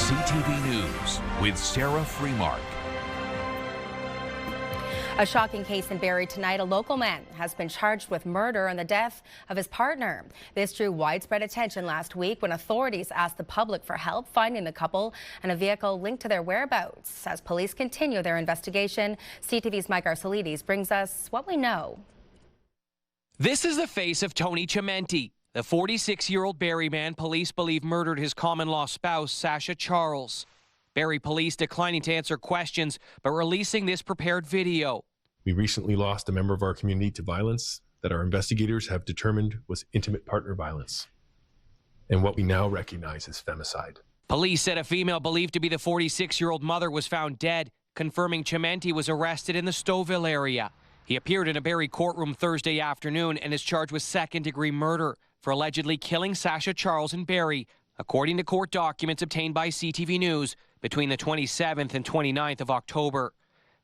CTV News with Sarah Freemark. A shocking case in Barrie tonight. A local man has been charged with murder and the death of his partner. This drew widespread attention last week when authorities asked the public for help finding the couple and a vehicle linked to their whereabouts. As police continue their investigation, CTV's Mike Arcelides brings us what we know. This is the face of Tony Chimenti, the 46-year-old Barrie man police believe murdered his common-law spouse, Sasha Charles. Barrie police declining to answer questions, but releasing this prepared video. We recently lost a member of our community to violence that our investigators have determined was intimate partner violence, and what we now recognize as femicide. Police said a female believed to be the 46-year-old mother was found dead, confirming Chimenti was arrested in the Stouffville area. He appeared in a Barrie courtroom Thursday afternoon and is charged with second-degree murder for allegedly killing Sasha Charles in Barrie, according to court documents obtained by CTV News between the 27th and 29th of October.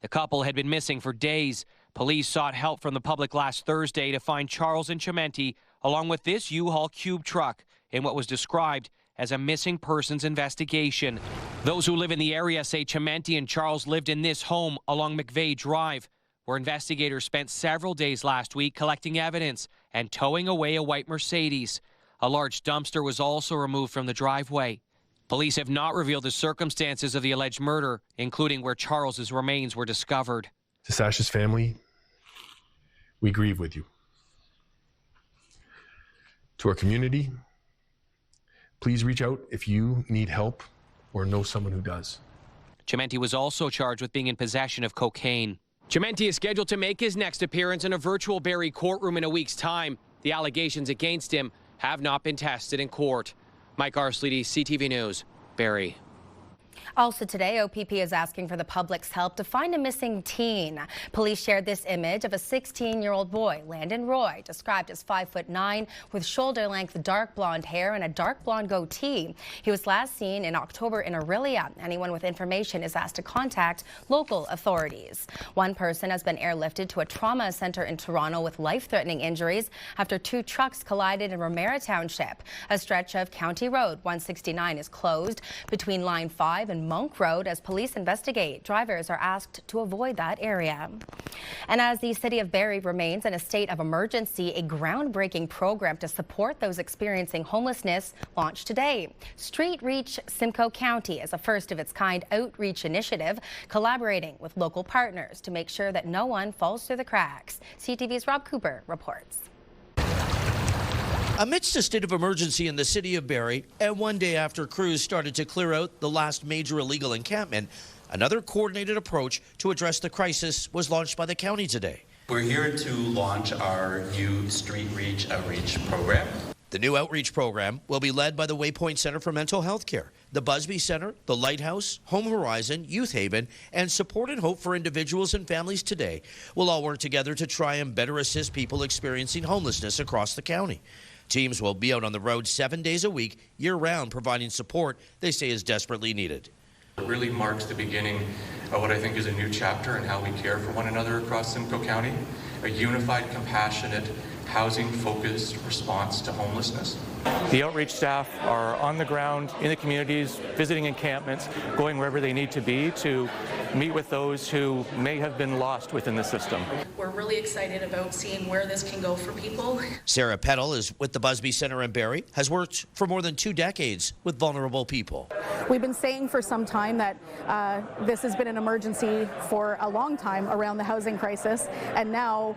The couple had been missing for days. Police sought help from the public last Thursday to find Charles and Chimenti, along with this U-Haul cube truck, in what was described as a missing persons investigation. Those who live in the area say Chimenti and Charles lived in this home along McVeigh Drive, where investigators spent several days last week collecting evidence and towing away a white Mercedes. A large dumpster was also removed from the driveway. Police have not revealed the circumstances of the alleged murder, including where Charles's remains were discovered. To Sasha's family, we grieve with you. To our community, please reach out if you need help or know someone who does. Chimenti was also charged with being in possession of cocaine. Chimenti is scheduled to make his next appearance in a virtual Barrie courtroom in a week's time. The allegations against him have not been tested in court. Mike Arcelides, CTV News, Barrie. Also today, OPP is asking for the public's help to find a missing teen. Police shared this image of a 16-year-old boy, Landon Roy, described as 5'9", with shoulder-length dark blonde hair and a dark blonde goatee. He was last seen in October in Orillia. Anyone with information is asked to contact local authorities. One person has been airlifted to a trauma center in Toronto with life-threatening injuries after two trucks collided in Romera Township. A stretch of County Road 169 is closed between Line 5 and Monk Road as police investigate. Drivers are asked to avoid that area. And as the city of Barrie remains in a state of emergency, a groundbreaking program to support those experiencing homelessness launched today. Street Reach Simcoe County is a first-of-its-kind outreach initiative collaborating with local partners to make sure that no one falls through the cracks. CTV's Rob Cooper reports. Amidst a state of emergency in the city of Barrie, and one day after crews started to clear out the last major illegal encampment, another coordinated approach to address the crisis was launched by the county today. We're here to launch our new Street Reach Outreach program. The new outreach program will be led by the Waypoint Centre for Mental Health Care, the Busby Centre, the Lighthouse, Home Horizon, Youth Haven, and Support and Hope for Individuals and Families Today will all work together to try and better assist people experiencing homelessness across the county. Teams will be out on the road 7 days a week, year-round, providing support they say is desperately needed. It really marks the beginning of what I think is a new chapter in how we care for one another across Simcoe County, a unified, compassionate, housing-focused response to homelessness. The outreach staff are on the ground in the communities, visiting encampments, going wherever they need to be to meet with those who may have been lost within the system. We're really excited about seeing where this can go for people. Sarah Peddle is with the Busby Centre in Barrie, has worked for more than 2 decades with vulnerable people. We've been saying for some time that this has been an emergency for a long time around the housing crisis, and now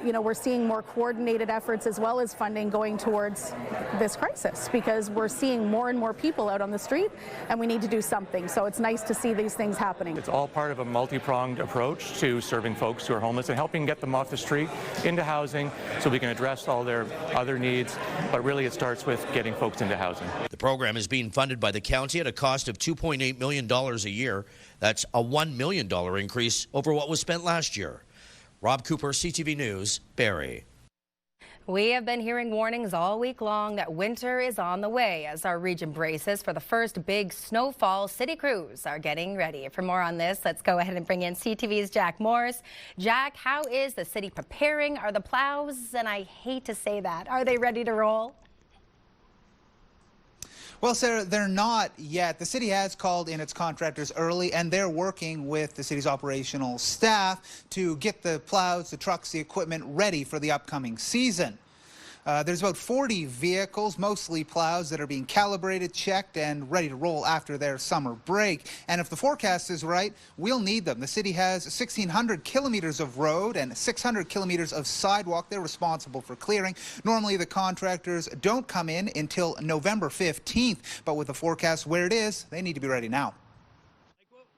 we're seeing more coordinated efforts as well as funding going towards this crisis, because we're seeing more and more people out on the street and we need to do something. So it's nice to see these things happening. It's all part of a multi-pronged approach to serving folks who are homeless and helping get them off the street into housing so we can address all their other needs, but really it starts with getting folks into housing. The program is being funded by the county at a cost of $2.8 million a year. That's a $1 million increase over what was spent last year. Rob Cooper, CTV News, Barrie. We have been hearing warnings all week long that winter is on the way as our region braces for the first big snowfall. City crews are getting ready. For more on this, let's go ahead and bring in CTV's Jack Morris. Jack, how is the city preparing? Are the plows, and I hate to say that, are they ready to roll? Well, Sarah, they're not yet. The city has called in its contractors early, and they're working with the city's operational staff to get the plows, the trucks, the equipment ready for the upcoming season. There's about 40 vehicles, mostly plows, that are being calibrated, checked, and ready to roll after their summer break. And if the forecast is right, we'll need them. The city has 1,600 kilometers of road and 600 kilometers of sidewalk they're responsible for clearing. Normally, the contractors don't come in until November 15th, but with the forecast where it is, they need to be ready now.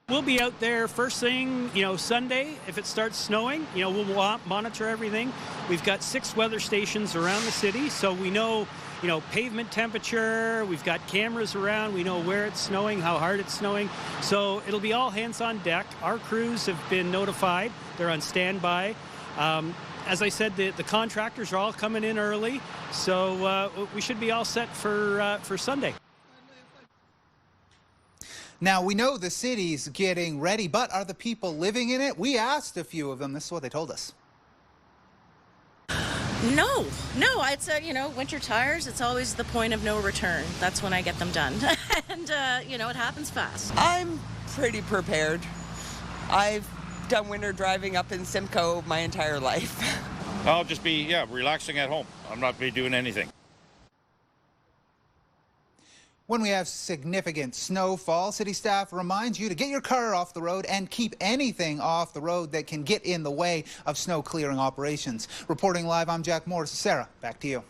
We'll be out there first thing, Sunday. If it starts snowing, we'll monitor everything. We've got 6 weather stations around the city, so we know, pavement temperature. We've got cameras around. We know where it's snowing, how hard it's snowing. So it'll be all hands on deck. Our crews have been notified. They're on standby. As I said, the contractors are all coming in early, so we should be all set for Sunday. Now, we know the city's getting ready, but are the people living in it? We asked a few of them. This is what they told us. No, it's, winter tires, it's always the point of no return. That's when I get them done. And, it happens fast. I'm pretty prepared. I've done winter driving up in Simcoe my entire life. I'll just be, relaxing at home. I'm not be doing anything. When we have significant snowfall, city staff reminds you to get your car off the road and keep anything off the road that can get in the way of snow clearing operations. Reporting live, I'm Jack Morris. Sarah, back to you.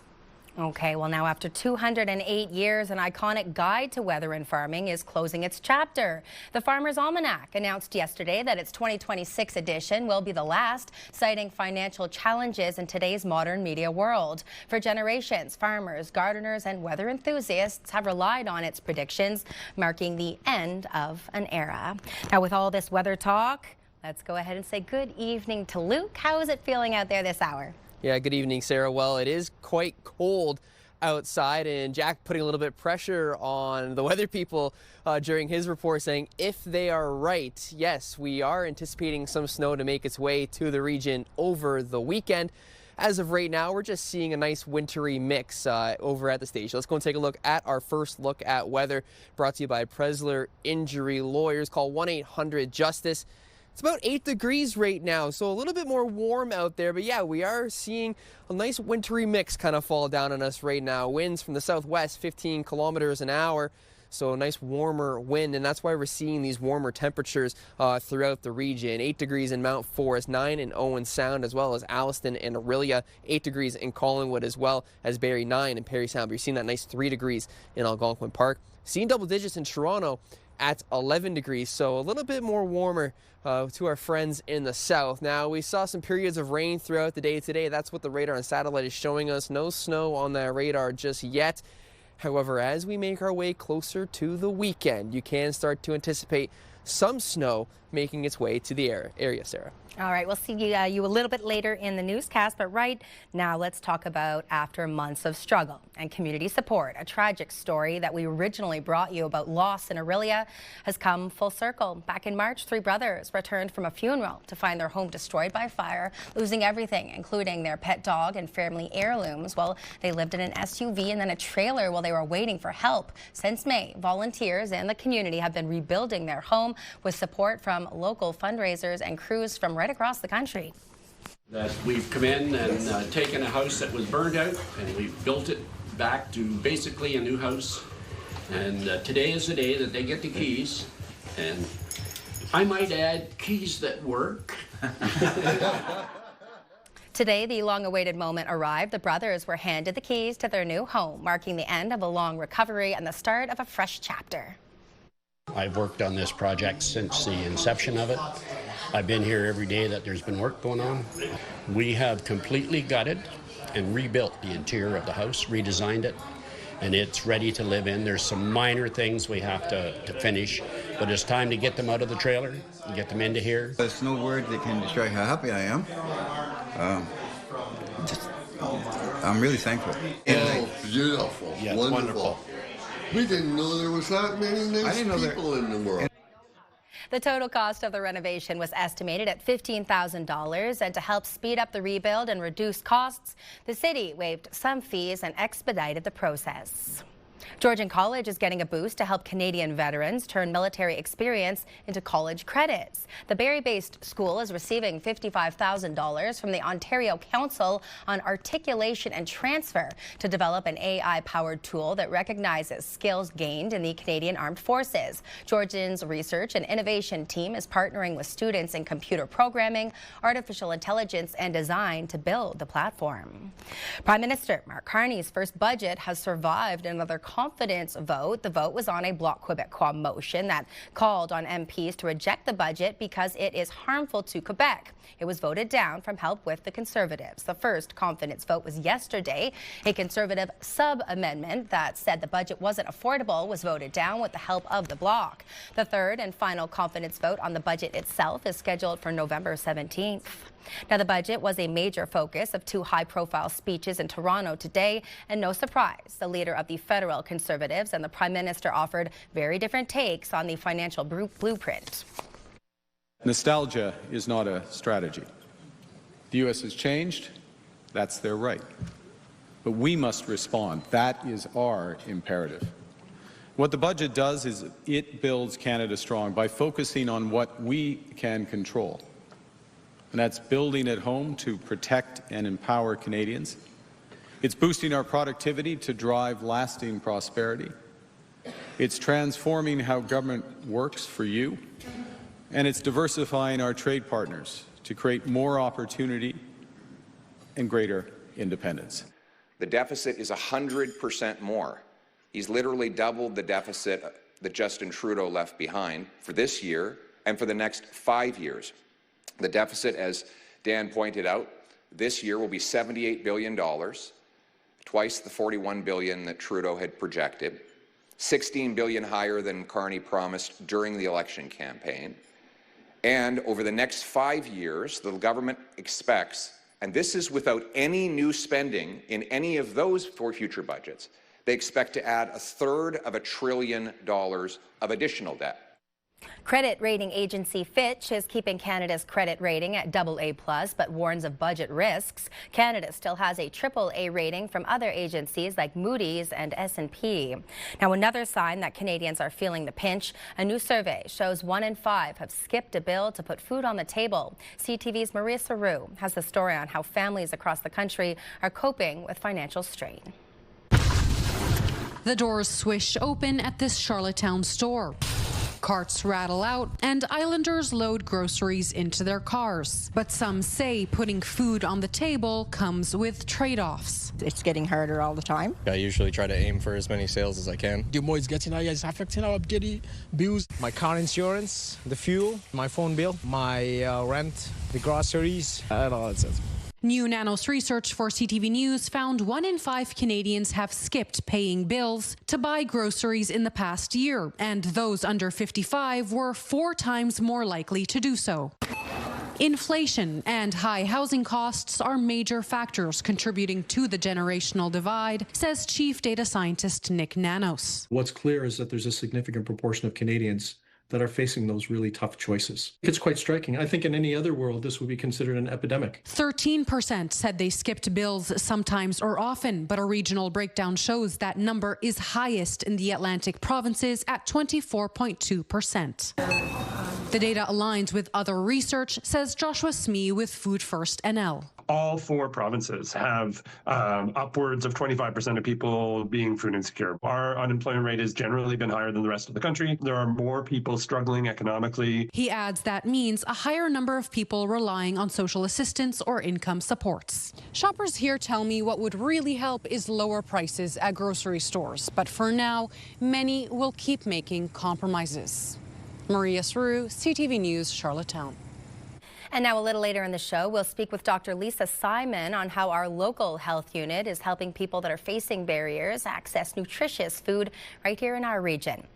Okay, well now after 208 years, an iconic guide to weather and farming is closing its chapter. The Farmer's Almanac announced yesterday that its 2026 edition will be the last, citing financial challenges in today's modern media world. For generations, farmers, gardeners, and weather enthusiasts have relied on its predictions, marking the end of an era. Now with all this weather talk, let's go ahead and say good evening to Luke. How is it feeling out there this hour? Yeah, good evening, Sarah. Well, it is quite cold outside, and Jack putting a little bit of pressure on the weather people during his report, saying if they are right, yes, we are anticipating some snow to make its way to the region over the weekend. As of right now, we're just seeing a nice wintry mix over at the station. Let's go and take a look at our first look at weather, brought to you by Presler Injury Lawyers. Call 1-800-JUSTICE. It's about 8 degrees right now, so a little bit more warm out there. But yeah, we are seeing a nice wintry mix kind of fall down on us right now. Winds from the southwest, 15 kilometers an hour. So a nice warmer wind, and that's why we're seeing these warmer temperatures throughout the region. 8 degrees in Mount Forest, 9 in Owen Sound, as well as Alliston and Orillia. 8 degrees in Collingwood, as well as Barrie, 9 in Parry Sound. But you're seeing that nice 3 degrees in Algonquin Park. Seeing double digits in Toronto at 11 degrees, so a little bit more warmer to our friends in the south. Now, we saw some periods of rain throughout the day today. That's what the radar on satellite is showing us. No snow on the radar just yet. However, as we make our way closer to the weekend, you can start to anticipate some snow making its way to the area, Sarah. All right, we'll see you a little bit later in the newscast, but right now let's talk about after months of struggle and community support. A tragic story that we originally brought you about loss in Orillia has come full circle. Back in March, 3 brothers returned from a funeral to find their home destroyed by fire, losing everything, including their pet dog and family heirlooms. Well, they lived in an SUV and then a trailer while they were waiting for help. Since May, volunteers and the community have been rebuilding their home with support from local fundraisers and crews from right across the country. That we've come in and taken a house that was burned out and we've built it back to basically a new house. And today is the day that they get the keys, and I might add, keys that work. Today, the long-awaited moment arrived. The brothers were handed the keys to their new home, marking the end of a long recovery and the start of a fresh chapter. I've worked on this project since the inception of it. I've been here every day that there's been work going on. We have completely gutted and rebuilt the interior of the house, redesigned it, and it's ready to live in. There's some minor things we have to finish, but it's time to get them out of the trailer and get them into here. There's no word that can describe how happy I am. I'm really thankful. Oh, beautiful, yeah, wonderful. We didn't know there was that many nice people in the world. The total cost of the renovation was estimated at $15,000, and to help speed up the rebuild and reduce costs, the city waived some fees and expedited the process. Georgian College is getting a boost to help Canadian veterans turn military experience into college credits. The Barrie-based school is receiving $55,000 from the Ontario Council on Articulation and Transfer to develop an AI-powered tool that recognizes skills gained in the Canadian Armed Forces. Georgian's research and innovation team is partnering with students in computer programming, artificial intelligence, and design to build the platform. Prime Minister Mark Carney's first budget has survived another confidence vote. The vote was on a Bloc Québécois motion that called on MPs to reject the budget because it is harmful to Quebec. It was voted down from help with the Conservatives. The first confidence vote was yesterday. A Conservative sub-amendment that said the budget wasn't affordable was voted down with the help of the Bloc. The third and final confidence vote on the budget itself is scheduled for November 17th. Now, the budget was a major focus of two high-profile speeches in Toronto today, and no surprise, the leader of the federal Conservatives and the Prime Minister offered very different takes on the financial blueprint. Nostalgia is not a strategy. The U.S. has changed. That's their right. But we must respond. That is our imperative. What the budget does is it builds Canada strong by focusing on what we can control. And that's building at home to protect and empower Canadians. It's boosting our productivity to drive lasting prosperity. It's transforming how government works for you. And it's diversifying our trade partners to create more opportunity and greater independence. The deficit is 100% more. He's literally doubled the deficit that Justin Trudeau left behind for this year and for the next 5 years. The deficit, as Dan pointed out, this year will be $78 billion, twice the $41 billion that Trudeau had projected, $16 billion higher than Carney promised during the election campaign. And over the next 5 years, the government expects, and this is without any new spending in any of those four future budgets, they expect to add $1/3 of $1 trillion of additional debt. Credit rating agency Fitch is keeping Canada's credit rating at AA+, but warns of budget risks. Canada still has a AAA rating from other agencies like Moody's and S&P. Now, another sign that Canadians are feeling the pinch, a new survey shows 1 in 5 have skipped a bill to put food on the table. CTV's Maria Saru has the story on how families across the country are coping with financial strain. The doors swish open at this Charlottetown store. Carts rattle out and islanders load groceries into their cars. But some say putting food on the table comes with trade-offs. It's getting harder all the time. I usually try to aim for as many sales as I can. The more it's getting higher, it's affecting our daily bills. My car insurance, the fuel, my phone bill, my rent, the groceries, and all that stuff. New Nanos research for CTV News found 1 in 5 Canadians have skipped paying bills to buy groceries in the past year, and those under 55 were 4 times more likely to do so. Inflation and high housing costs are major factors contributing to the generational divide, says Chief Data Scientist Nick Nanos. What's clear is that there's a significant proportion of Canadians that are facing those really tough choices. It's quite striking. I think in any other world, this would be considered an epidemic. 13% said they skipped bills sometimes or often, but a regional breakdown shows that number is highest in the Atlantic provinces at 24.2%. The data aligns with other research, says Joshua Smee with Food First NL. All 4 provinces have upwards of 25% of people being food insecure. Our unemployment rate has generally been higher than the rest of the country. There are more people struggling economically. He adds that means a higher number of people relying on social assistance or income supports. Shoppers here tell me what would really help is lower prices at grocery stores. But for now, many will keep making compromises. Maria Saru, CTV News, Charlottetown. And now a little later in the show, we'll speak with Dr. Lisa Simon on how our local health unit is helping people that are facing barriers access nutritious food right here in our region.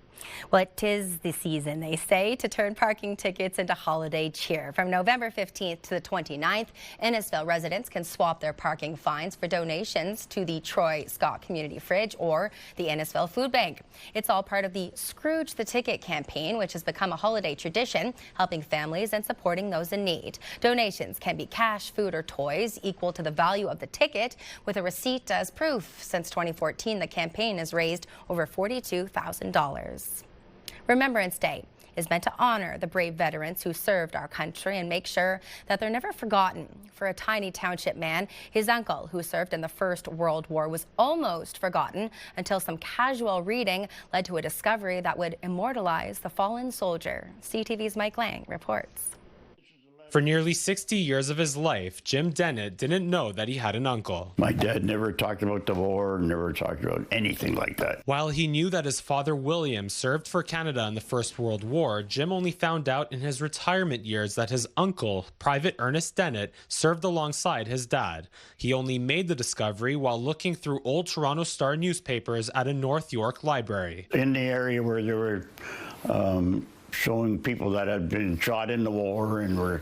Well, it is the season, they say, to turn parking tickets into holiday cheer. From November 15th to the 29th, Innisfil residents can swap their parking fines for donations to the Troy Scott Community Fridge or the Innisfil Food Bank. It's all part of the Scrooge the Ticket campaign, which has become a holiday tradition, helping families and supporting those in need. Donations can be cash, food, or toys equal to the value of the ticket, with a receipt as proof. Since 2014, the campaign has raised over $42,000. Remembrance Day is meant to honor the brave veterans who served our country and make sure that they're never forgotten. For a tiny township man, his uncle, who served in the First World War, was almost forgotten until some casual reading led to a discovery that would immortalize the fallen soldier. CTV's Mike Lang reports. For nearly 60 years of his life, Jim Dennett didn't know that he had an uncle. My dad never talked about the war, never talked about anything like that. While he knew that his father William served for Canada in the First World War, Jim only found out in his retirement years that his uncle, Private Ernest Dennett, served alongside his dad. He only made the discovery while looking through old Toronto Star newspapers at a North York library. In the area where there were showing people that had been shot in the war and were,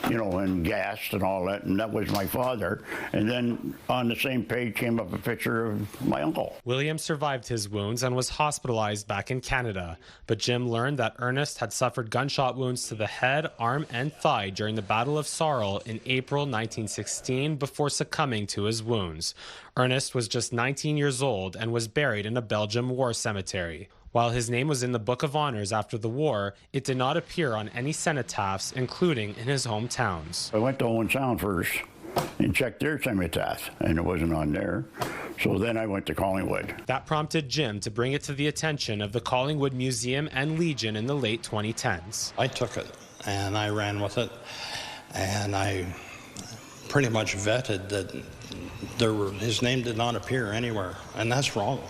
and gassed and all that, and that was my father. And then on the same page came up a picture of my uncle. William survived his wounds and was hospitalized back in Canada, but Jim learned that Ernest had suffered gunshot wounds to the head, arm, and thigh during the Battle of Sorel in April 1916 before succumbing to his wounds. Ernest was just 19 years old and was buried in a Belgium war cemetery. While his name was in the Book of Honors after the war, it did not appear on any cenotaphs, including in his hometowns. I went to Owen Sound first and checked their cenotaph, and it wasn't on there. So then I went to Collingwood. That prompted Jim to bring it to the attention of the Collingwood Museum and Legion in the late 2010s. I took it and I ran with it, and I pretty much vetted that his name did not appear anywhere, and that's wrong.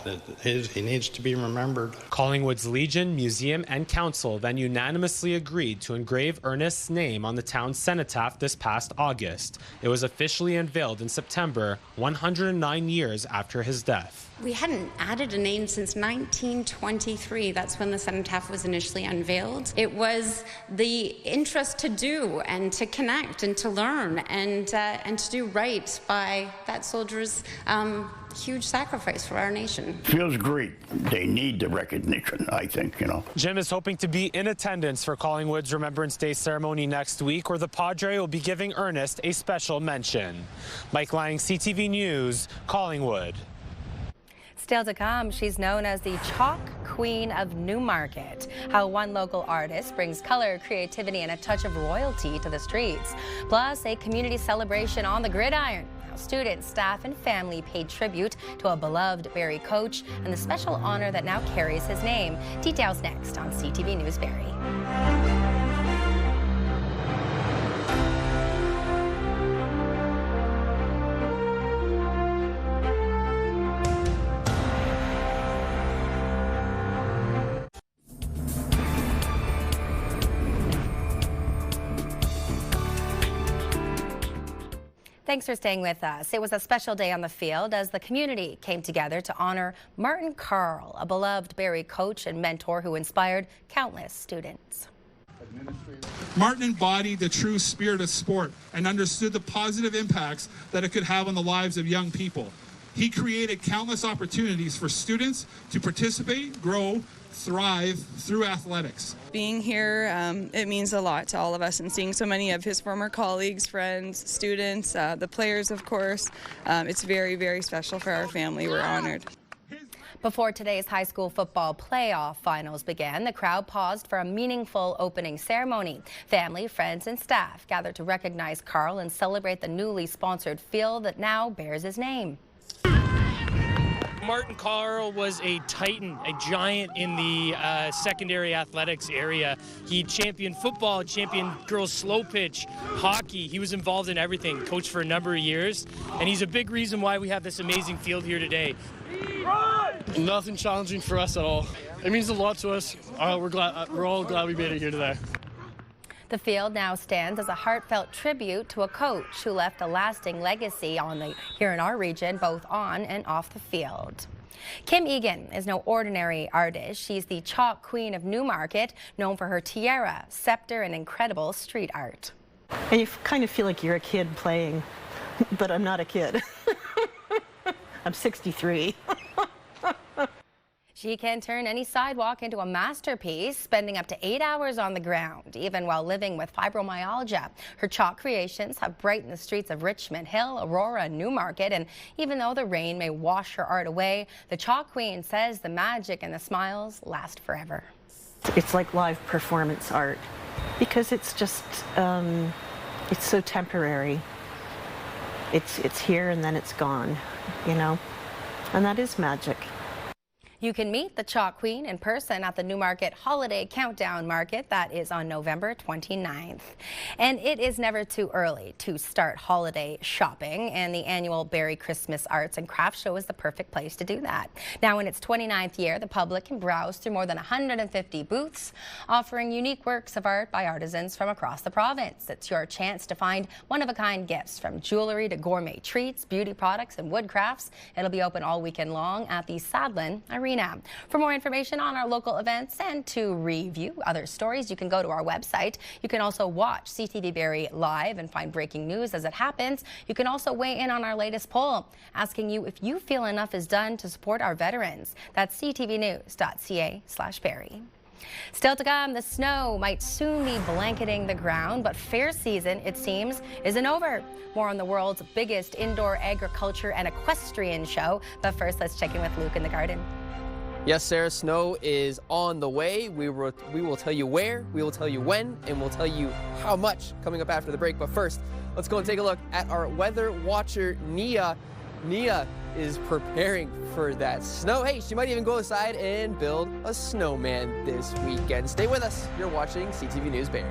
He needs to be remembered. Collingwood's Legion, Museum, and Council then unanimously agreed to engrave Ernest's name on the town's cenotaph this past August. It was officially unveiled in September, 109 years after his death. We hadn't added a name since 1923. That's when the cenotaph was initially unveiled. It was the interest to do and to connect and to learn and to do right by that soldier's huge sacrifice for our nation. Feels great. They need the recognition, I think, Jim is hoping to be in attendance for Collingwood's Remembrance Day ceremony next week, where the Padre will be giving Ernest a special mention. Mike Lang, CTV News, Collingwood. Still to come, she's known as the Chalk Queen of Newmarket. How one local artist brings color, creativity, and a touch of royalty to the streets. Plus, a community celebration on the gridiron. How students, staff, and family paid tribute to a beloved Barrie coach and the special honor that now carries his name. Details next on CTV News Barrie. Thanks for staying with us. It was a special day on the field as the community came together to honor Martin Carl, a beloved Barrie coach and mentor who inspired countless students. Martin embodied the true spirit of sport and understood the positive impacts that it could have on the lives of young people. He created countless opportunities for students to participate, grow, thrive through athletics. Being here, it means a lot to all of us, and seeing so many of his former colleagues, friends, students, the players, of course, it's very, very special for our family. We're honored. Before today's high school football playoff finals began, the crowd paused for a meaningful opening ceremony. Family, friends, and staff gathered to recognize Carl and celebrate the newly sponsored field that now bears his name. Martin Carl was a titan, a giant in the secondary athletics area. He championed football, championed girls slow pitch, hockey. He was involved in everything, coached for a number of years, and he's a big reason why we have this amazing field here today. Nothing challenging for us at all. It means a lot to us. We're all glad we made it here today. The field now stands as a heartfelt tribute to a coach who left a lasting legacy here in our region, both on and off the field. Kim Egan is no ordinary artist. She's the chalk queen of Newmarket, known for her tiara, scepter, and incredible street art. And you kind of feel like you're a kid playing, but I'm not a kid. I'm 63. She can turn any sidewalk into a masterpiece, spending up to 8 hours on the ground, even while living with fibromyalgia. Her chalk creations have brightened the streets of Richmond Hill, Aurora, and Newmarket, and even though the rain may wash her art away, the chalk queen says the magic and the smiles last forever. It's like live performance art because it's just, it's so temporary. It's here and then it's gone, you know, and that is magic. You can meet the Chalk Queen in person at the Newmarket Holiday Countdown Market. That is on November 29th. And it is never too early to start holiday shopping, and the annual Barrie Christmas Arts and Crafts Show is the perfect place to do that. Now, in its 29th year, the public can browse through more than 150 booths, offering unique works of art by artisans from across the province. It's your chance to find one-of-a-kind gifts, from jewelry to gourmet treats, beauty products, and wood crafts. It'll be open all weekend long at the Sadlin Arena. For more information on our local events and to review other stories, you can go to our website. You can also watch CTV Barrie live and find breaking news as it happens. You can also weigh in on our latest poll, asking you if you feel enough is done to support our veterans. That's ctvnews.ca/Barrie. Still to come, the snow might soon be blanketing the ground, but fair season, it seems, isn't over. More on the world's biggest indoor agriculture and equestrian show. But first, let's check in with Luke in the garden. Yes, Sarah, snow is on the way. We will tell you where, we will tell you when, and we'll tell you how much coming up after the break. But first, let's go and take a look at our weather watcher, Nia. Nia is preparing for that snow. Hey, she might even go outside and build a snowman this weekend. Stay with us. You're watching CTV News Barrie.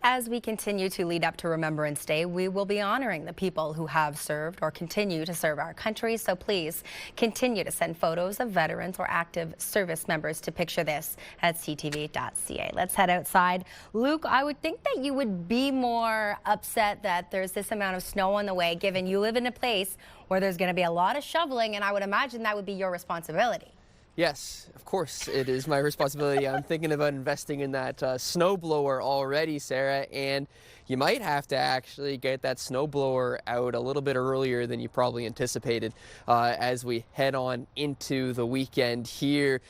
As we continue to lead up to Remembrance Day, we will be honoring the people who have served or continue to serve our country. So please continue to send photos of veterans or active service members to picture this at ctv.ca. Let's head outside. Luke, I would think that you would be more upset that there's this amount of snow on the way, given you live in a place where there's going to be a lot of shoveling, and I would imagine that would be your responsibility. Yes, of course, it is my responsibility. I'm thinking about investing in that snowblower already, Sarah, and you might have to actually get that snowblower out a little bit earlier than you probably anticipated as we head on into the weekend here.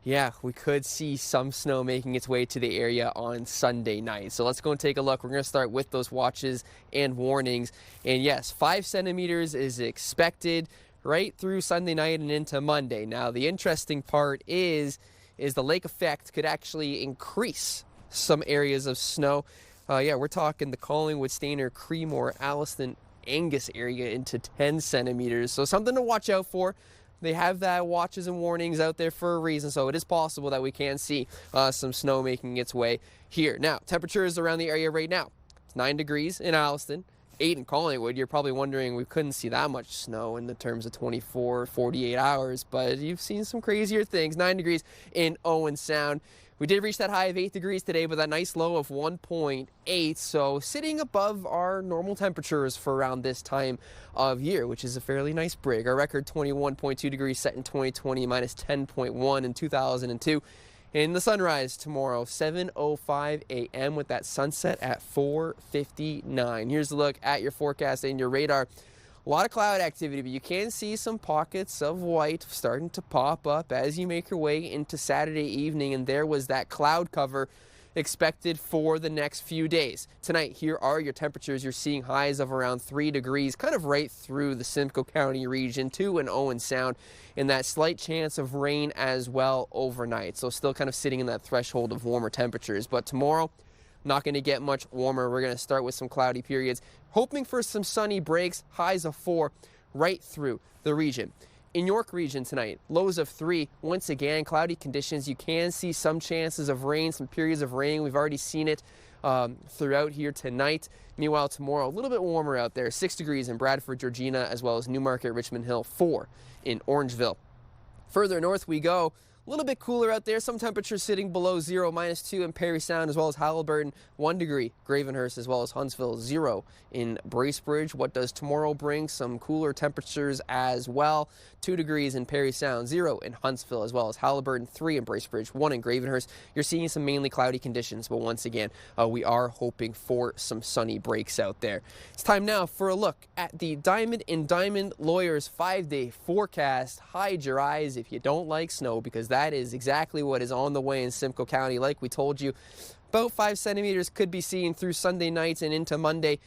Yeah, we could see some snow making its way to the area on Sunday night. So let's go and take a look. We're going to start with those watches and warnings. And yes, 5 centimeters is expected right through Sunday night and into Monday. Now, the interesting part is the lake effect could actually increase some areas of snow. Yeah, we're talking the Collingwood, Stayner, Creemore, Alliston, Angus area into 10 centimeters. So something to watch out for. They have that watches and warnings out there for a reason, so it is possible that we can see some snow making its way here. Now, temperatures around the area right now. It's 9 degrees in Alliston. 8 in Collingwood. You're probably wondering we couldn't see that much snow in the terms of 24, 48 hours, but you've seen some crazier things. 9 degrees in Owen Sound. We did reach that high of 8 degrees today with a nice low of 1.8, so sitting above our normal temperatures for around this time of year, which is a fairly nice brig. Our record 21.2 degrees set in 2020, minus 10.1 in 2002. In the sunrise tomorrow, 7:05 a.m. with that sunset at 4:59. Here's a look at your forecast and your radar. A lot of cloud activity, but you can see some pockets of white starting to pop up as you make your way into Saturday evening, and there was that cloud cover expected for the next few days. Tonight, here are your temperatures. You're seeing highs of around 3 degrees, kind of right through the Simcoe County region to an Owen Sound, and that slight chance of rain as well overnight. So still kind of sitting in that threshold of warmer temperatures. But tomorrow, not going to get much warmer. We're going to start with some cloudy periods, hoping for some sunny breaks, highs of 4 right through the region. In York region tonight, lows of 3. Once again, cloudy conditions. You can see some chances of rain, some periods of rain. We've already seen it throughout here tonight. Meanwhile, tomorrow, a little bit warmer out there. 6 degrees in Bradford, Georgina, as well as Newmarket, Richmond Hill, 4 in Orangeville. Further north we go. A little bit cooler out there. Some temperatures sitting below 0, -2 in Parry Sound as well as Haliburton, 1 degree. Gravenhurst as well as Huntsville, 0 in Bracebridge. What does tomorrow bring? Some cooler temperatures as well. 2 degrees in Parry Sound, 0 in Huntsville as well as Haliburton, 3 in Bracebridge, 1 in Gravenhurst. You're seeing some mainly cloudy conditions, but once again, we are hoping for some sunny breaks out there. It's time now for a look at the Diamond & Diamond Lawyers 5-day forecast. Hide your eyes if you don't like snow, because that is exactly what is on the way in Simcoe County. Like we told you, about 5 centimeters could be seen through Sunday night and into Monday.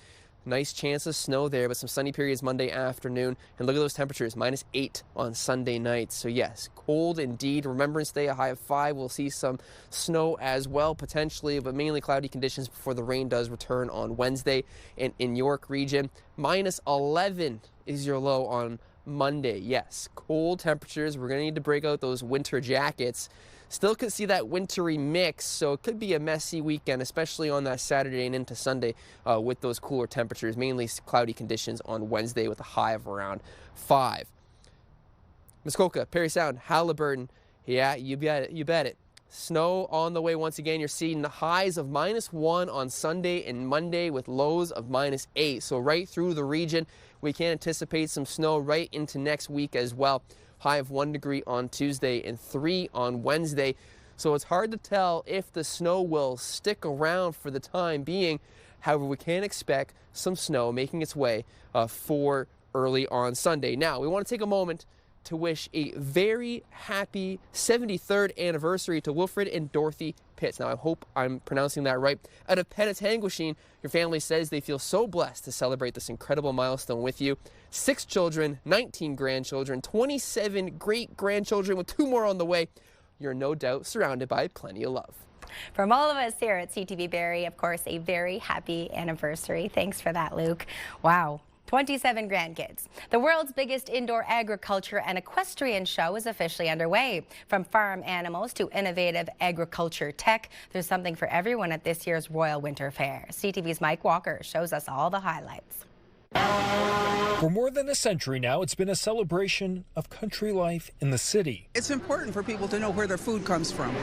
Nice chance of snow there, but some sunny periods Monday afternoon. And look at those temperatures, -8 on Sunday night. So yes, cold indeed. Remembrance Day, a high of 5. We'll see some snow as well, potentially, but mainly cloudy conditions before the rain does return on Wednesday. And in York region, -11 is your low on Monday. Yes, cold temperatures. We're going to need to break out those winter jackets. Still could see that wintry mix, so it could be a messy weekend, especially on that Saturday and into Sunday with those cooler temperatures, mainly cloudy conditions on Wednesday with a high of around 5. Muskoka, Parry Sound, Haliburton, yeah, you bet it. Snow on the way once again. You're seeing the highs of -1 on Sunday and Monday with lows of -8. So right through the region, we can anticipate some snow right into next week as well. High of 1 degree on Tuesday and 3 on Wednesday. So it's hard to tell if the snow will stick around for the time being. However, we can expect some snow making its way for early on Sunday. Now, we want to take a moment to wish a very happy 73rd anniversary to Wilfred and Dorothy Pitts. Now, I hope I'm pronouncing that right. Out of Penetanguishene, your family says they feel so blessed to celebrate this incredible milestone with you. 6 children, 19 grandchildren, 27 great-grandchildren with 2 more on the way. You're no doubt surrounded by plenty of love. From all of us here at CTV Barrie, of course, a very happy anniversary. Thanks for that, Luke. Wow. 27 grandkids. The world's biggest indoor agriculture and equestrian show is officially underway. From farm animals to innovative agriculture tech, there's something for everyone at this year's Royal Winter Fair. CTV's Mike Walker shows us all the highlights. For more than a century now, it's been a celebration of country life in the city. It's important for people to know where their food comes from.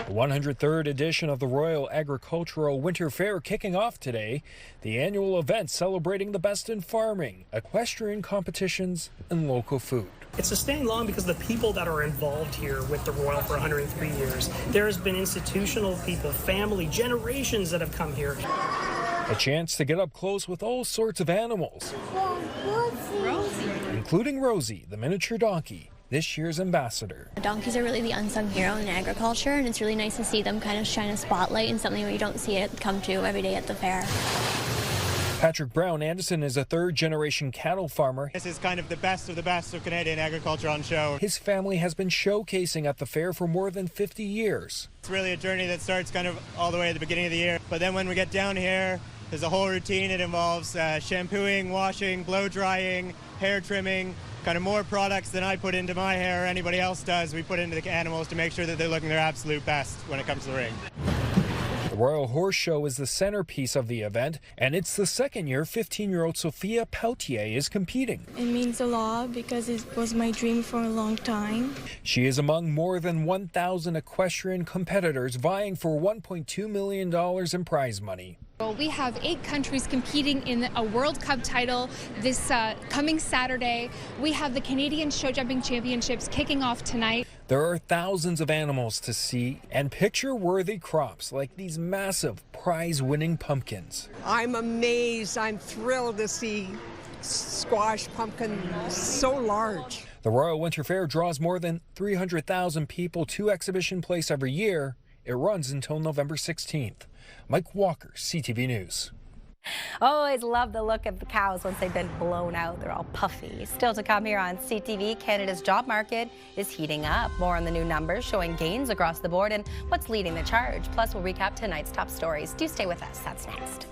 The 103rd edition of the Royal Agricultural Winter Fair kicking off today. The annual event celebrating the best in farming, equestrian competitions, and local food. It's sustained long because of the people that are involved here with the Royal for 103 years. There has been institutional people, family, generations that have come here. A chance to get up close with all sorts of animals, including Rosie, the miniature donkey, this year's ambassador. Donkeys are really the unsung hero in agriculture, and it's really nice to see them kind of shine a spotlight in something where you don't see it come to every day at the fair. Patrick Brown Anderson is a third-generation cattle farmer. This is kind of the best of Canadian agriculture on show. His family has been showcasing at the fair for more than 50 years. It's really a journey that starts kind of all the way at the beginning of the year. But then when we get down here, there's a whole routine. It involves shampooing, washing, blow drying, hair trimming, kind of more products than I put into my hair or anybody else does. We put into the animals to make sure that they're looking their absolute best when it comes to the ring. The Royal Horse Show is the centerpiece of the event, and it's the second year 15-year-old Sophia Peltier is competing. It means a lot because it was my dream for a long time. She is among more than 1,000 equestrian competitors vying for $1.2 million in prize money. Well, we have 8 countries competing in a World Cup title this coming Saturday. We have the Canadian Show Jumping Championships kicking off tonight. There are thousands of animals to see and picture-worthy crops like these massive prize-winning pumpkins. I'm amazed. I'm thrilled to see squash, pumpkin, so large. The Royal Winter Fair draws more than 300,000 people to Exhibition Place every year. It runs until November 16th. Mike Walker, CTV News. Always love the look of the cows once they've been blown out. They're all puffy. Still to come here on CTV, Canada's job market is heating up. More on the new numbers showing gains across the board and what's leading the charge. Plus, we'll recap tonight's top stories. Do stay with us. That's next.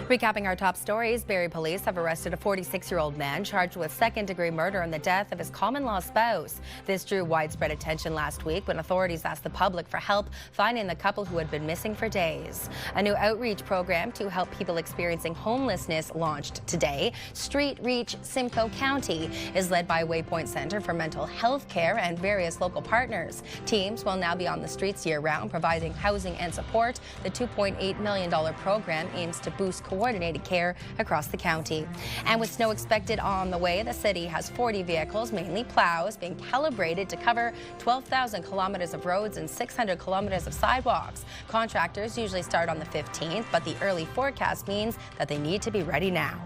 Recapping our top stories, Barrie police have arrested a 46-year-old man charged with second-degree murder in the death of his common-law spouse. This drew widespread attention last week when authorities asked the public for help finding the couple who had been missing for days. A new outreach program to help people experiencing homelessness launched today. Street Reach Simcoe County is led by Waypoint Centre for Mental Health Care and various local partners. Teams will now be on the streets year-round, providing housing and support. The $2.8 million program aims to boost coordinated care across the county. And with snow expected on the way, the city has 40 vehicles, mainly plows, being calibrated to cover 12,000 kilometers of roads and 600 kilometers of sidewalks. Contractors usually start on the 15th, but the early forecast means that they need to be ready now.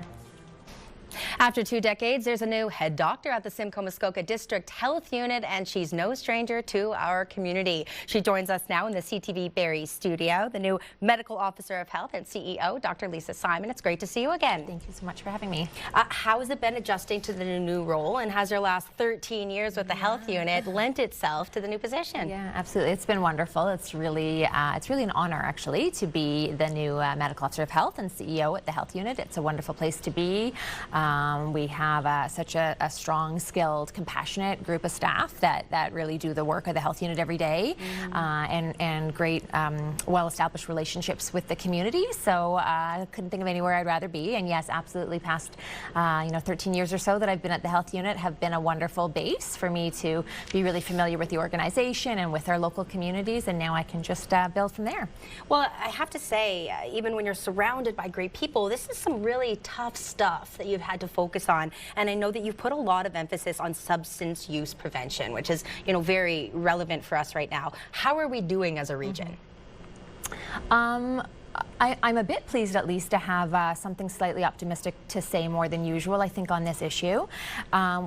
After 2 decades, there's a new head doctor at the Simcoe-Muskoka District Health Unit, and she's no stranger to our community. She joins us now in the CTV Barrie studio, the new Medical Officer of Health and CEO, Dr. Lisa Simon. It's great to see you again. Thank you so much for having me. How has it been adjusting to the new role, and has your last 13 years with the health unit lent itself to the new position? Yeah, absolutely. It's been wonderful. It's really an honor, actually, to be the new Medical Officer of Health and CEO at the health unit. It's a wonderful place to be. We have such a strong, skilled, compassionate group of staff that really do the work of the health unit every day, and great, well-established relationships with the community. So I couldn't think of anywhere I'd rather be. And yes, absolutely, past 13 years or so that I've been at the health unit have been a wonderful base for me to be really familiar with the organization and with our local communities. And now I can just build from there. Well, I have to say, even when you're surrounded by great people, this is some really tough stuff that you've had to focus on. And I know that you've put a lot of emphasis on substance use prevention, which is, very relevant for us right now. How are we doing as a region? I'm a bit pleased, at least, to have something slightly optimistic to say more than usual, I think, on this issue.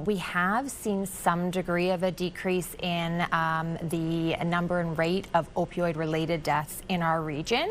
We have seen some degree of a decrease in the number and rate of opioid-related deaths in our region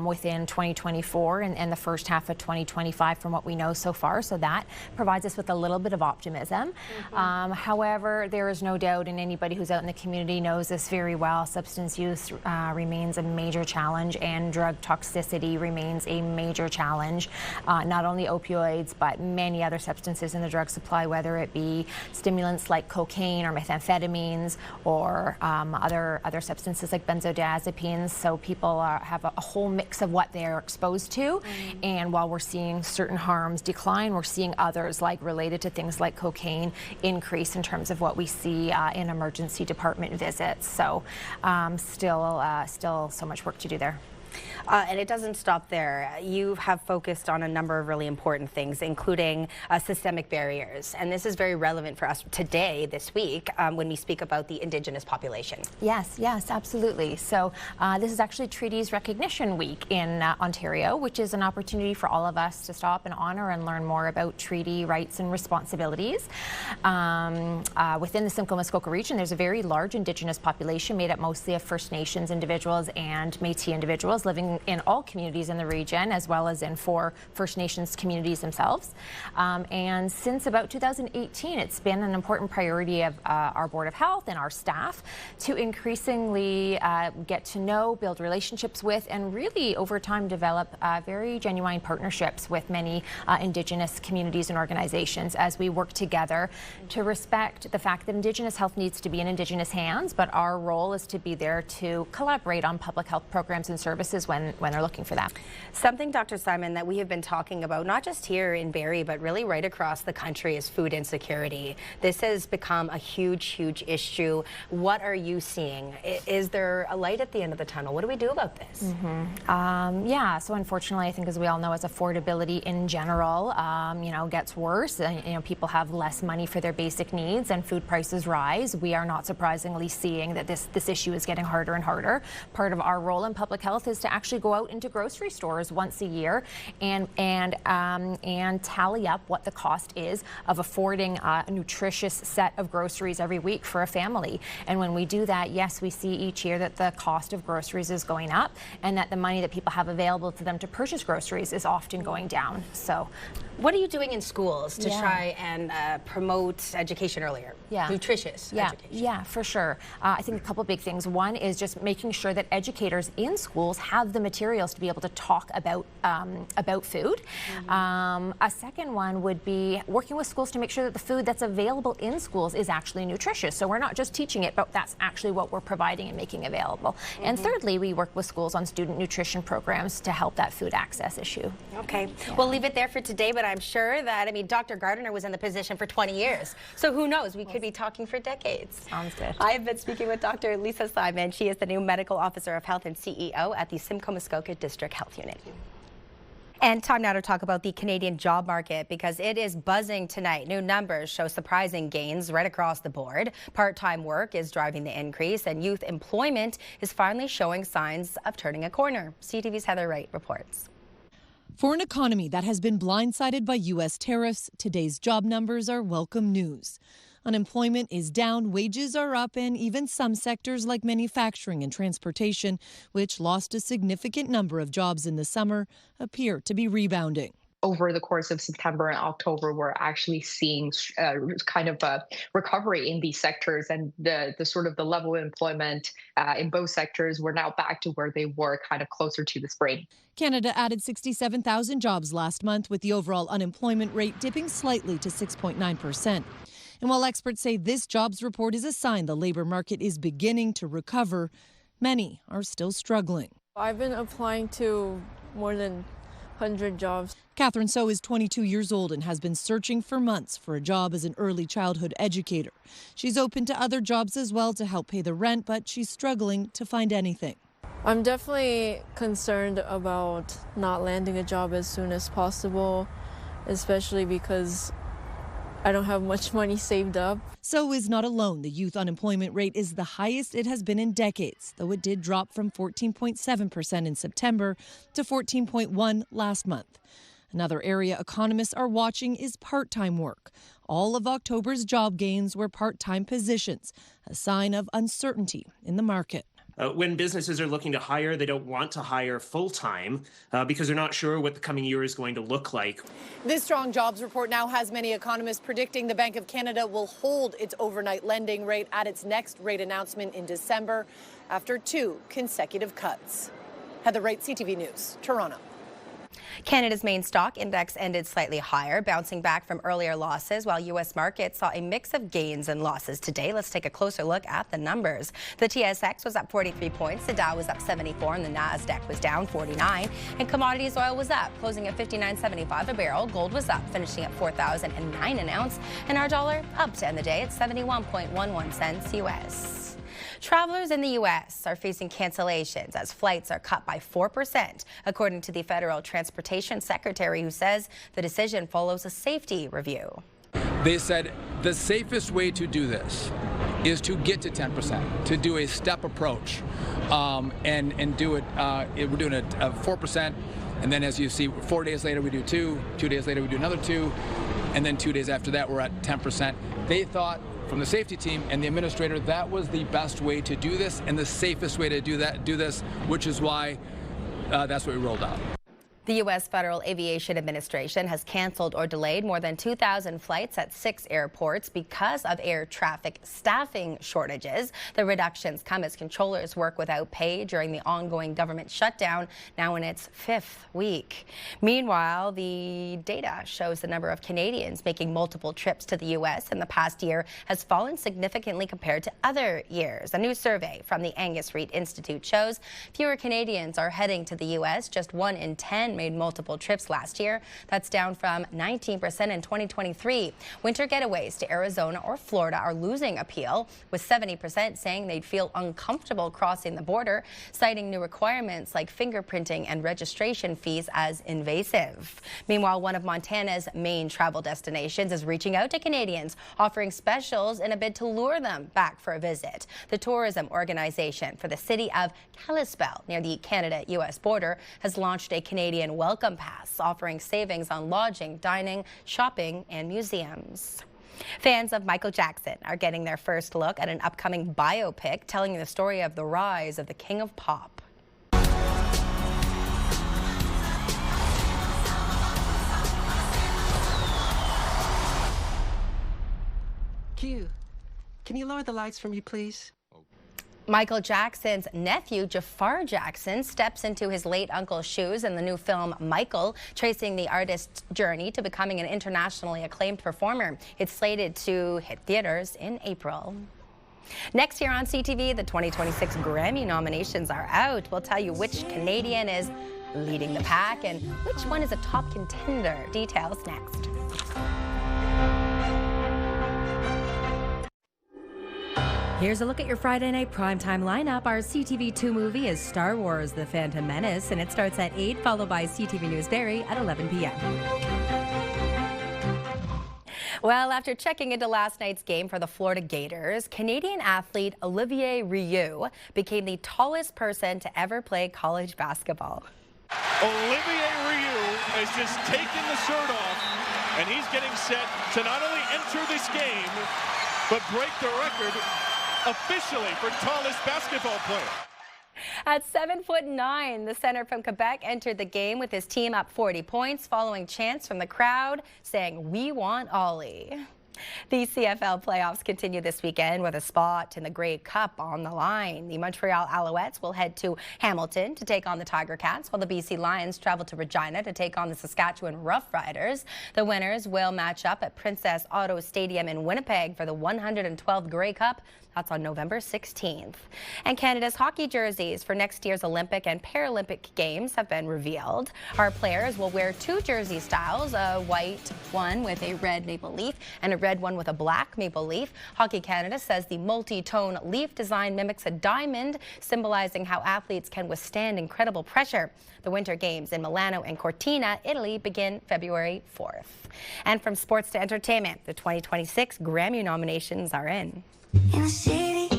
within 2024 and the first half of 2025 from what we know so far. So that provides us with a little bit of optimism. However, there is no doubt, and anybody who's out in the community knows this very well, substance use remains a major challenge, and drug toxicity remains a major challenge. Not only opioids, but many other substances in the drug supply, whether it be stimulants like cocaine or methamphetamines, or other substances like benzodiazepines. So people have a whole mix of what they're exposed to. And while we're seeing certain harms decline, we're seeing others, like related to things like cocaine, increase in terms of what we see in emergency department visits. So still so much work to do there. And it doesn't stop there. You have focused on a number of really important things, including systemic barriers. And this is very relevant for us today, this week, when we speak about the Indigenous population. Yes, absolutely. So this is actually Treaties Recognition Week in Ontario, which is an opportunity for all of us to stop and honor and learn more about treaty rights and responsibilities. Within the Simcoe-Muskoka region, there's a very large Indigenous population made up mostly of First Nations individuals and Métis individuals living in all communities in the region, as well as in 4 First Nations communities themselves. And since about 2018, it's been an important priority of our Board of Health and our staff to increasingly get to know, build relationships with, and really over time develop very genuine partnerships with many Indigenous communities and organizations as we work together to respect the fact that Indigenous health needs to be in Indigenous hands, but our role is to be there to collaborate on public health programs and services resources when they're looking for that. Something, Dr. Simon, that we have been talking about, not just here in Barrie, but really right across the country, is food insecurity. This has become a huge issue. What are you seeing? Is there a light at the end of the tunnel? What do we do about this? Yeah, so unfortunately, I think as we all know, as affordability in general, gets worse, people have less money for their basic needs and food prices rise. We are not surprisingly seeing that this issue is getting harder and harder. Part of our role in public health is to actually go out into grocery stores once a year and tally up what the cost is of affording a nutritious set of groceries every week for a family. And when we do that, yes, we see each year that the cost of groceries is going up and that the money that people have available to them to purchase groceries is often going down. So what are you doing in schools to try and promote education earlier? Nutritious education. Yeah, for sure. I think a couple big things. One is just making sure that educators in schools have the materials to be able to talk about food. A second one would be working with schools to make sure that the food that's available in schools is actually nutritious. So we're not just teaching it, but that's actually what we're providing and making available. And thirdly, we work with schools on student nutrition programs to help that food access issue. Okay, we'll leave it there for today, but I'm sure that, Dr. Gardner was in the position for 20 years. So who knows, we could be talking for decades. Sounds good. I have been speaking with Dr. Lisa Simon. She is the new Medical Officer of Health and CEO at the Simcoe Muskoka District Health Unit. And time now to talk about the Canadian job market, because it is buzzing tonight. New numbers show surprising gains right across the board. Part-time work is driving the increase, and youth employment is finally showing signs of turning a corner. CTV's Heather Wright reports. For an economy that has been blindsided by U.S. tariffs, today's job numbers are welcome news. Unemployment is down, wages are up, and even some sectors like manufacturing and transportation, which lost a significant number of jobs in the summer, appear to be rebounding. Over the course of September and October, we're actually seeing kind of a recovery in these sectors, and the sort of the level of employment in both sectors, we're now back to where they were kind of closer to the spring. Canada added 67,000 jobs last month, with the overall unemployment rate dipping slightly to 6.9%. And while experts say this jobs report is a sign the labor market is beginning to recover, many are still struggling. I've been applying to more than 100 jobs. Catherine So is 22 years old and has been searching for months for a job as an early childhood educator. She's open to other jobs as well to help pay the rent, but she's struggling to find anything. I'm definitely concerned about not landing a job as soon as possible, especially because I don't have much money saved up. So is not alone. The youth unemployment rate is the highest it has been in decades, though it did drop from 14.7% in September to 14.1% last month. Another area economists are watching is part-time work. All of October's job gains were part-time positions, a sign of uncertainty in the market. When businesses are looking to hire, they don't want to hire full-time because they're not sure what the coming year is going to look like. This strong jobs report now has many economists predicting the Bank of Canada will hold its overnight lending rate at its next rate announcement in December after 2 consecutive cuts. Heather Wright, CTV News, Toronto. Canada's main stock index ended slightly higher, bouncing back from earlier losses, while U.S. markets saw a mix of gains and losses today. Let's take a closer look at the numbers. The TSX was up 43 points, the Dow was up 74, and the Nasdaq was down 49. And commodities oil was up, closing at $59.75 a barrel. Gold was up, finishing at $4,009 an ounce, and our dollar up to end the day at 71.11 cents U.S. Travelers in the U.S. are facing cancellations as flights are cut by 4%, according to the Federal Transportation Secretary, who says the decision follows a safety review. They said the safest way to do this is to get to 10%, to do a step approach, and do it. We're doing a 4%, and then as you see, 4 days later we do 2, 2 days later we do another 2, and then 2 days after that we're at 10%. They thought, from the safety team and the administrator, that was the best way to do this and the safest way to do this, which is why that's what we rolled out. The U.S. Federal Aviation Administration has canceled or delayed more than 2,000 flights at 6 airports because of air traffic staffing shortages. The reductions come as controllers work without pay during the ongoing government shutdown, now in its 5th week. Meanwhile, the data shows the number of Canadians making multiple trips to the U.S. in the past year has fallen significantly compared to other years. A new survey from the Angus Reid Institute shows fewer Canadians are heading to the U.S. Just 1 in 10 made multiple trips last year. That's down from 19% in 2023. Winter getaways to Arizona or Florida are losing appeal, with 70% saying they'd feel uncomfortable crossing the border, citing new requirements like fingerprinting and registration fees as invasive. Meanwhile, one of Montana's main travel destinations is reaching out to Canadians, offering specials in a bid to lure them back for a visit. The tourism organization for the city of Kalispell near the Canada-U.S. border has launched a Canadian welcome pass, offering savings on lodging, dining, shopping, and museums. Fans of Michael Jackson are getting their first look at an upcoming biopic telling the story of the rise of the King of Pop. Q, can you lower the lights for me, please? Michael Jackson's nephew, Jafar Jackson, steps into his late uncle's shoes in the new film Michael, tracing the artist's journey to becoming an internationally acclaimed performer. It's slated to hit theaters in April. Next year on CTV, the 2026 Grammy nominations are out. We'll tell you which Canadian is leading the pack and which one is a top contender. Details next. Here's a look at your Friday night primetime lineup. Our CTV2 movie is Star Wars: The Phantom Menace, and it starts at 8, followed by CTV News Barrie at 11 p.m. Well, after checking into last night's game for the Florida Gators, Canadian athlete Olivier Rioux became the tallest person to ever play college basketball. Olivier Rioux has just taken the shirt off, and he's getting set to not only enter this game, but break the record officially for tallest basketball player. At 7'9", the center from Quebec entered the game with his team up 40 points following chants from the crowd saying, "We want Ollie." The CFL playoffs continue this weekend with a spot in the Grey Cup on the line. The Montreal Alouettes will head to Hamilton to take on the Tiger Cats, while the BC Lions travel to Regina to take on the Saskatchewan Roughriders. The winners will match up at Princess Auto Stadium in Winnipeg for the 112th Grey Cup. That's on November 16th. And Canada's hockey jerseys for next year's Olympic and Paralympic Games have been revealed. Our players will wear 2 jersey styles, a white one with a red maple leaf and a red one with a black maple leaf. Hockey Canada says the multi-tone leaf design mimics a diamond, symbolizing how athletes can withstand incredible pressure. The Winter Games in Milano and Cortina, Italy, begin February 4th. And from sports to entertainment, the 2026 Grammy nominations are in. In the city,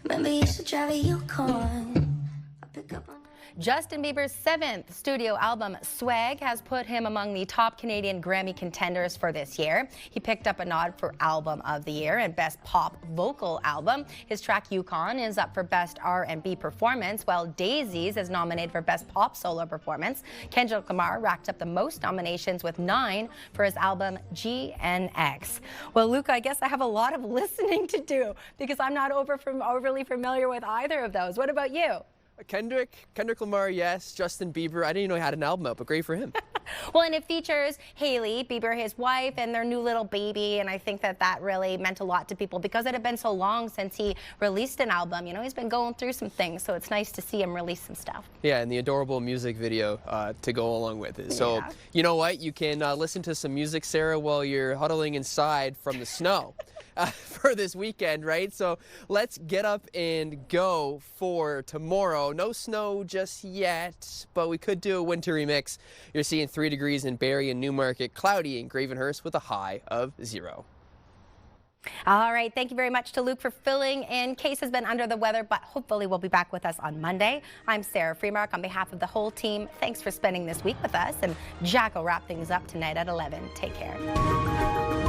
remember you used to drive a Yukon. I pick up on Justin Bieber's 7th studio album, Swag, has put him among the top Canadian Grammy contenders for this year. He picked up a nod for Album of the Year and Best Pop Vocal Album. His track Yukon is up for Best R&B Performance, while Daisies is nominated for Best Pop Solo Performance. Kendrick Lamar racked up the most nominations with 9 for his album GNX. Well, Luca, I guess I have a lot of listening to do because I'm not overly familiar with either of those. What about you? Kendrick Lamar, yes. Justin Bieber, I didn't even know he had an album out, but great for him. Well, and it features Hailey Bieber, his wife, and their new little baby, and I think that really meant a lot to people because it had been so long since he released an album. You know, he's been going through some things, so it's nice to see him release some stuff. Yeah, and the adorable music video to go along with it. So, yeah. You know what? You can listen to some music, Sarah, while you're huddling inside from the snow. For this weekend, right? So let's get up and go for tomorrow. No snow just yet, but we could do a wintry mix. You're seeing 3 degrees in Barrie and Newmarket, cloudy in Gravenhurst with a high of 0. All right, thank you very much to Luke for filling in. Case has been under the weather, but hopefully will be back with us on Monday. I'm Sarah Freemark on behalf of the whole team. Thanks for spending this week with us, and Jack will wrap things up tonight at 11. Take care.